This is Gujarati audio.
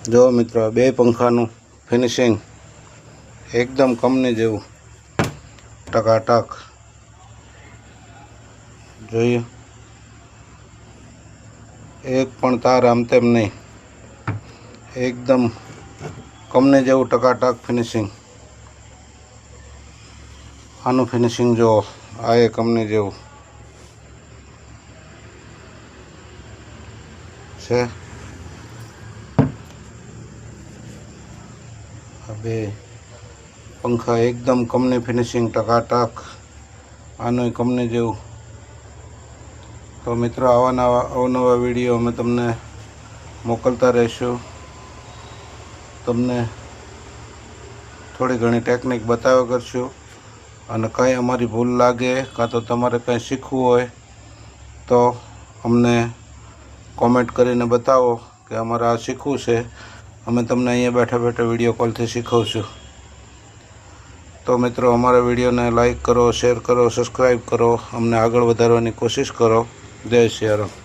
જો મિત્રો, બે પંખાનું ફિનિશિંગ એકદમ કંપની જેવું ટકાટક જોઈએ. એક પણ તાર આમ તેમ નહીં, એકદમ કંપની જેવું ટકાટક ફિનિશિંગ. આનું ફિનિશિંગ જો, આ એ કંપની જેવું છે. બે પંખા એકદમ કંપની ફિનિશિંગ ટકાટક, આનું કંપની જેવું. તો મિત્રો, અવનવા વિડીયો અમે તમને મોકલતા રહીશું. તમને થોડી ઘણી ટેકનિક બતાવ્યા કરશું, અને કંઈ અમારી ભૂલ લાગે કાં તો તમારે કંઈ શીખવું હોય તો અમને કોમેન્ટ કરીને બતાવો કે અમારે આ શીખવું છે. અમે તમને અહીંયા બેઠા બેઠા વિડીયો કોલથી શીખવશું. તો મિત્રો, અમારા વિડીયોને લાઈક કરો, શેર કરો, સબસ્ક્રાઈબ કરો, અમને આગળ વધારવાની કોશિશ કરો. જય શ્રી રામ.